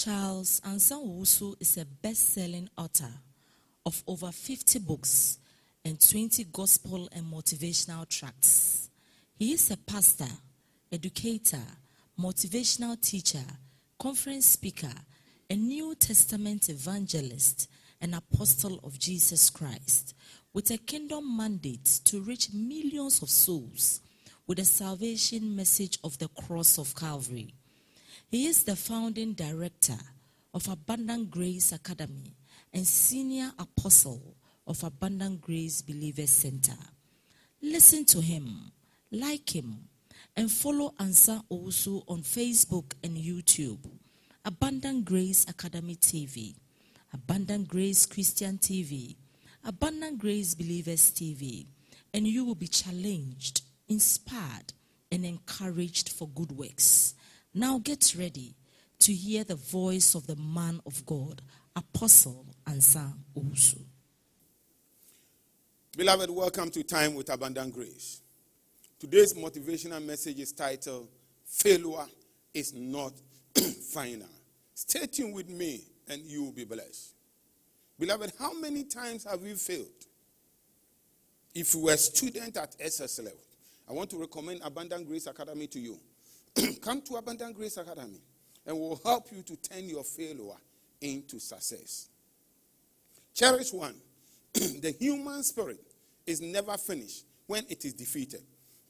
Charles Ansah-Owusu is a best-selling author of over 50 books and 20 gospel and motivational tracts. He is a pastor, educator, motivational teacher, conference speaker, a New Testament evangelist, and apostle of Jesus Christ, with a kingdom mandate to reach millions of souls with the salvation message of the cross of Calvary. He is the founding director of Abundant Grace Academy and senior apostle of Abundant Grace Believers Center. Listen to him, like him, and follow Ansah-Owusu on Facebook and YouTube, Abundant Grace Academy TV, Abundant Grace Christian TV, Abundant Grace Believers TV, and you will be challenged, inspired, and encouraged for good works. Now get ready to hear the voice of the man of God, Apostle Ansah-Owusu. Beloved, welcome to Time with Abundant Grace. Today's motivational message is titled, Failure is Not Final. Stay tuned with me and you will be blessed. Beloved, how many times have you failed? If you were a student at SS level, I want to recommend Abundant Grace Academy to you. Come to Abundant Grace Academy and we'll help you to turn your failure into success. Cherish one. The human spirit is never finished when it is defeated.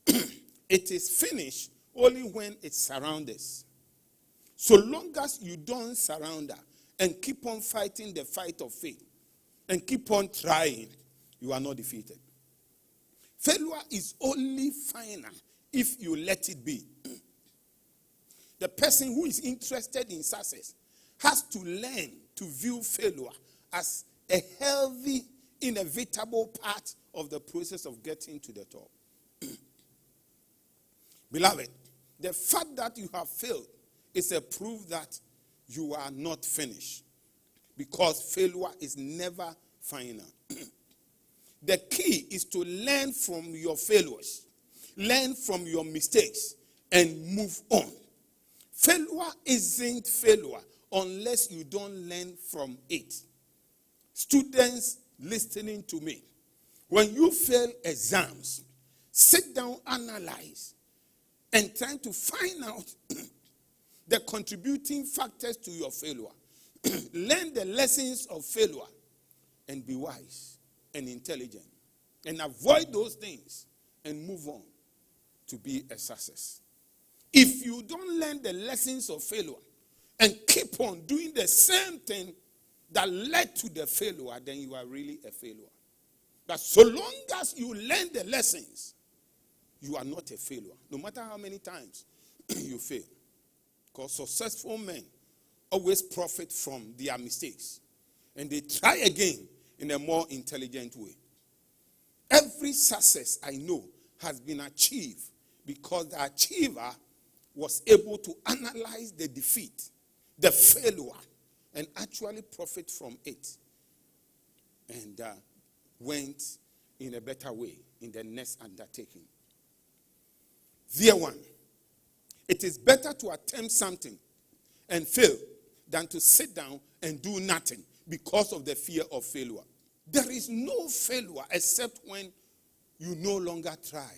It is finished only when it surrounds us. So long as you don't surrender and keep on fighting the fight of faith and keep on trying, you are not defeated. Failure is only final if you let it be. The person who is interested in success has to learn to view failure as a healthy, inevitable part of the process of getting to the top. Beloved, the fact that you have failed is a proof that you are not finished, because failure is never final. The key is to learn from your failures, learn from your mistakes, and move on. Failure isn't failure unless you don't learn from it. Students listening to me, when you fail exams, sit down, analyze, and try to find out the contributing factors to your failure. Learn the lessons of failure and be wise and intelligent. And avoid those things and move on to be a success. If you don't learn the lessons of failure and keep on doing the same thing that led to the failure, then you are really a failure. But so long as you learn the lessons, you are not a failure, no matter how many times you fail. Because successful men always profit from their mistakes, and they try again in a more intelligent way. Every success I know has been achieved because the achiever was able to analyze the defeat, the failure, and actually profit from it, and went in a better way in the next undertaking. Dear one, it is better to attempt something and fail than to sit down and do nothing because of the fear of failure. There is no failure except when you no longer try.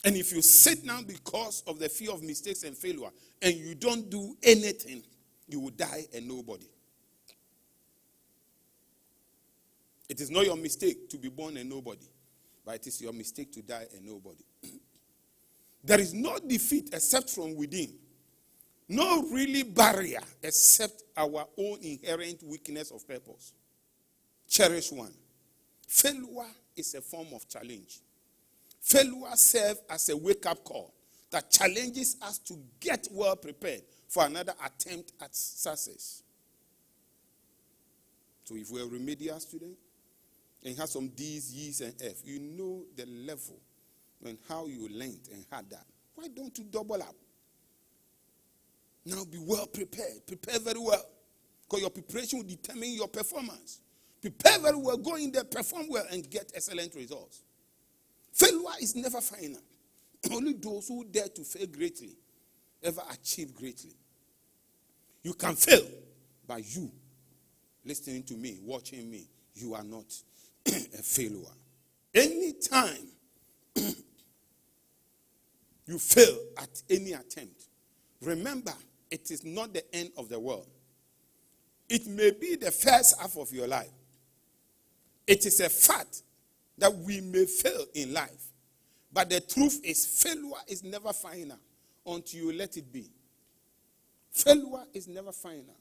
And if you sit down because of the fear of mistakes and failure and you don't do anything, you will die a nobody. It is not your mistake to be born a nobody, but it is your mistake to die a nobody. There is no defeat except from within. No really barrier except our own inherent weakness of purpose. Cherish one. Failure is a form of challenge. Failure serves as a wake-up call that challenges us to get well prepared for another attempt at success. So if we're a remedial student and have some D's, E's, and F, you know the level and how you learned and had that. Why don't you double up? Now be well prepared. Prepare very well. Because your preparation will determine your performance. Prepare very well, go in there, perform well, and get excellent results. Failure is never final. Only those who dare to fail greatly ever achieve greatly. You can fail, but you, listening to me, watching me, you are not a failure. Anytime you fail at any attempt, remember, it is not the end of the world. It may be the first half of your life. It is a fact that we may fail in life. But the truth is, failure is never final until you let it be. Failure is never final.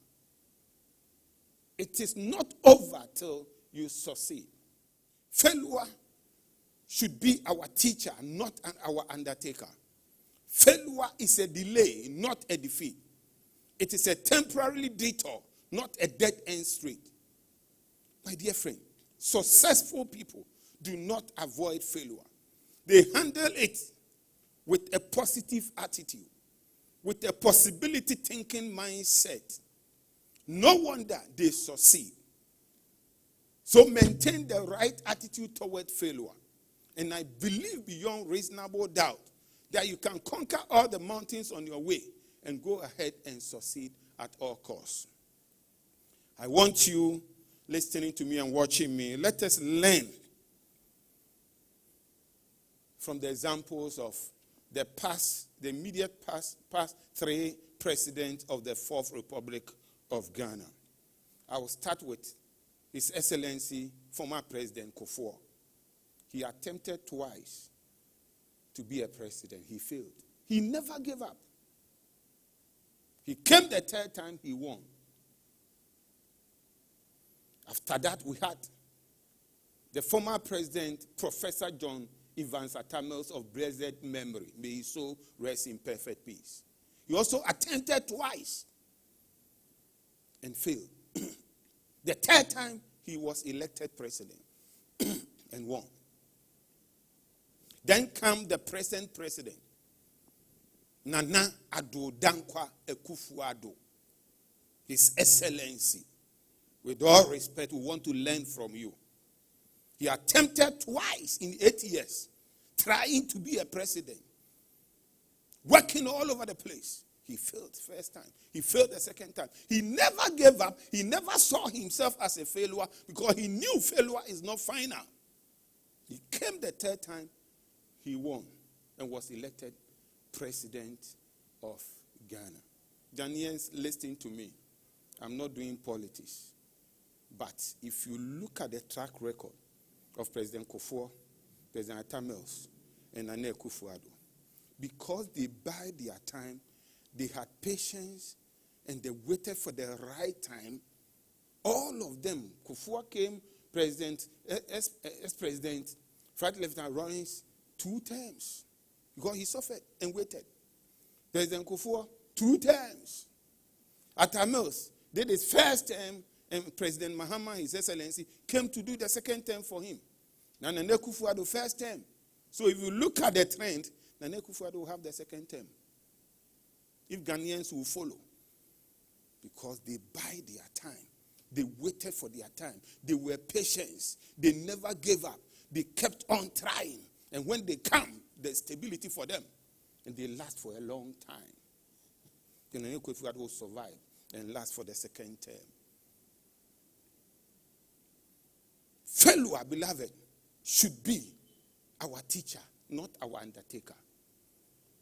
It is not over till you succeed. Failure should be our teacher, not our undertaker. Failure is a delay, not a defeat. It is a temporary detour, not a dead-end street. My dear friend, successful people do not avoid failure. They handle it with a positive attitude, with a possibility thinking mindset. No wonder they succeed. So maintain the right attitude toward failure. And I believe beyond reasonable doubt that you can conquer all the mountains on your way and go ahead and succeed at all costs. I want you listening to me and watching me. Let us learn from the examples of the immediate past three presidents of the Fourth Republic of Ghana. I will start with His Excellency, former President Kufuor. He attempted twice to be a president. He failed. He never gave up. He came the third time, he won. After that, we had the former president, Professor John Evans Atamils of blessed memory. May his soul rest in perfect peace. He also attempted twice and failed. The third time, he was elected president and won. Then come the present president, Nana Addo Dankwa Akufo-Addo, His Excellency. With all respect, we want to learn from you. He attempted twice in 8 years, trying to be a president, working all over the place. He failed first time. He failed the second time. He never gave up. He never saw himself as a failure because he knew failure is not final. He came the third time, he won and was elected president of Ghana. Ghanaians, listen to me. I'm not doing politics. But if you look at the track record of President Kufuor, President Atamils, and Nana Akufo-Addo, because they bide their time, they had patience, and they waited for the right time, all of them, Kufuor came ex-president, Flight Lieutenant Rawlings, 2 terms. Because he suffered and waited. President Kufuor, 2 terms. Atamils did his first term, and President Mahama, His Excellency, came to do the second term for him. Nana Akufo-Addo, first term. So if you look at the trend, Nana Akufo-Addo will have the second term. If Ghanaians will follow. Because they bide their time. They waited for their time. They were patient. They never gave up. They kept on trying. And when they come, there's stability for them. And they last for a long time. Then Nana Akufo-Addo will survive and last for the second term. Failure, beloved, should be our teacher, not our undertaker.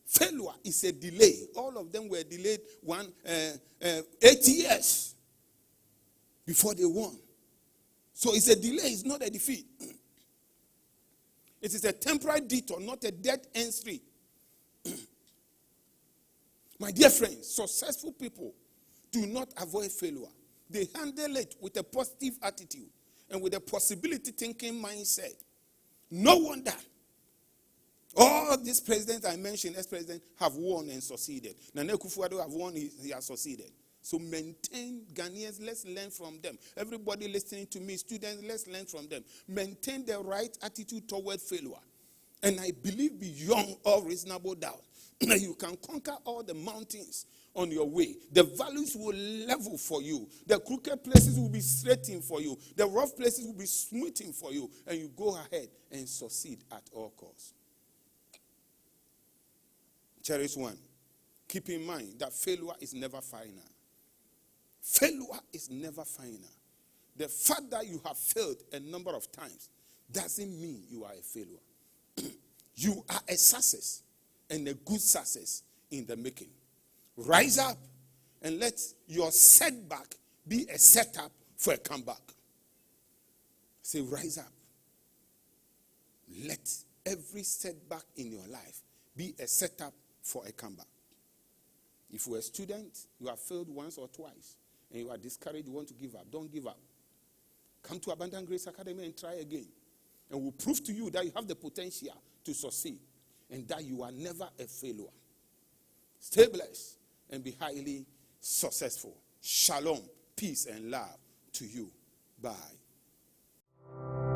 Failure is a delay. All of them were delayed 8 years before they won. So it's a delay, it's not a defeat. It is a temporary detour, not a dead-end street. My dear friends, successful people do not avoid failure. They handle it with a positive attitude and with a possibility thinking mindset. No wonder all these presidents I mentioned, ex-presidents, have won and succeeded. Nana Akufo-Addo have won, he has succeeded. So maintain, Ghanaians, let's learn from them. Everybody listening to me, students, let's learn from them. Maintain the right attitude toward failure. And I believe beyond all reasonable doubt that you can conquer all the mountains on your way. The valleys will level for you. The crooked places will be straightened for you. The rough places will be smoothing for you. And you go ahead and succeed at all costs. Cherish one. Keep in mind that failure is never final. Failure is never final. The fact that you have failed a number of times doesn't mean you are a failure. You are a success, and a good success in the making. Rise up and let your setback be a setup for a comeback. Say, rise up. Let every setback in your life be a setup for a comeback. If you're a student, you have failed once or twice, and you are discouraged, you want to give up. Don't give up. Come to Abundant Grace Academy and try again. And we'll prove to you that you have the potential to succeed and that you are never a failure. Stay blessed and be highly successful. Shalom, peace, and love to you. Bye.